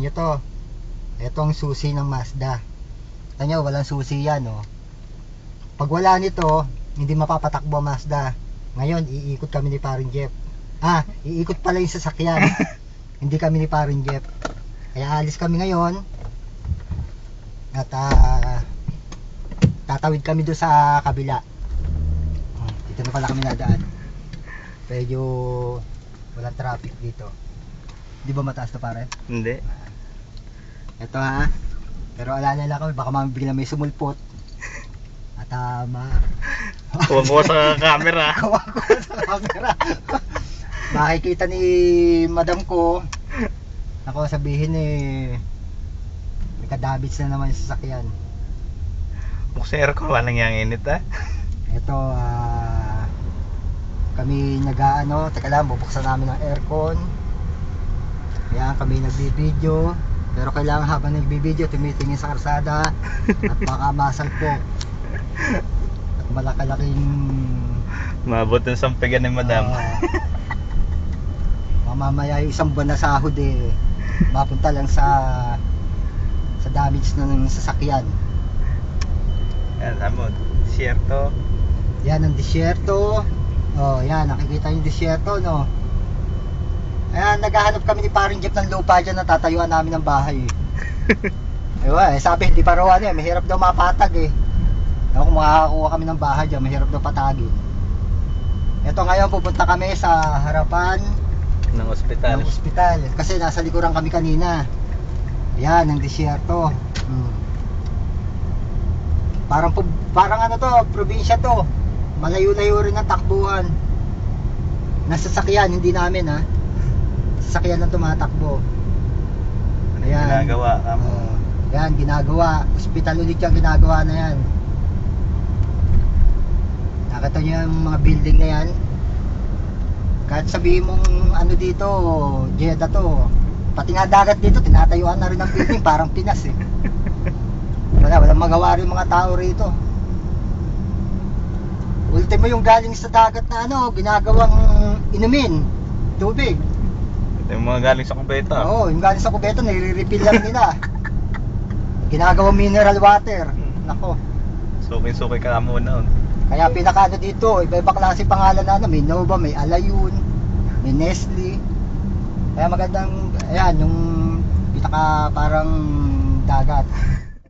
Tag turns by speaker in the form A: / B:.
A: Tignan nyo to. Itong susi ng Mazda. Tignan nyo, walang susi yan, oh. Pag wala nito, hindi mapapatakbo ang Mazda. Ngayon, iikot kami ni Paring Jeff. Iikot pala yung sasakyan. Hindi kami ni Paring Jeff. Kaya alis kami ngayon. At tatawid kami doon sa kabila. Dito na pala kami nadaan. Medyo walang traffic dito. Di ba mataas na pare?
B: Hindi.
A: Ito ha. Pero alala lang kami, baka bigla may sumulpot. Tama.
B: Kuha sa camera.
A: Kuha sa camera. Makikita ni madam ko. Ako sabihin may kadabits na naman sa sasakyan.
B: Buksan aircon, walang yang init ha.
A: Ito kami teka lang, bubuksan namin ang aircon. Yan, kami nagbibideo. Pero kailangan habang nagbibideo, tumitingin sa karsada at baka masalpok. At malakalaking
B: Mabot ng sampigan ni madam.
A: Mamamaya yung isang buwan na sahod mapunta lang sa damage ng sasakyan.
B: Yan, hamod. Desierto.
A: Yan ang disyerto. Yan, nakikita yung disyerto, no? Ayan, naghahanap kami ni Paring Jeff ng lupa dyan na tatayuan namin ng bahay. Sabi, hindi pa raw mahirap daw mapatag Kung makakakuha kami ng bahay dyan, mahirap daw patagin. Ito ngayon, pupunta kami sa harapan
B: ng ospital.
A: Kasi nasa likuran kami kanina. Ayan, ang disyerto. Parang ano to, probinsya to. Malayo-layo rin ang takbuhan. Nasasakyan, hindi namin sasakyan lang tumatakbo. Ayan.
B: Ginagawa kamo.
A: Yan, ginagawa. Ospital ulit yung ginagawa na yan. Nakita nyo yung mga building na yan. Kahit sabihin mong ano dito, Jeddah to. Pati nga dagat dito, tinatayuan na rin ang building. Parang Pinas walang magawa rin mga tao rito. Ultimo yung galing sa dagat na ginagawang inumin, tubig.
B: Yung mga galing sa kubeta.
A: Oo, yung galing sa kubeta, nire-refill lang nila. Ginagawang mineral water. Nako.
B: Suki-suki ka muna.
A: Kaya pinaka dito, iba-iba klase pangalan may Nova, may Alayun, may Nestle. Kaya magandang, ayan, yung pinaka parang dagat.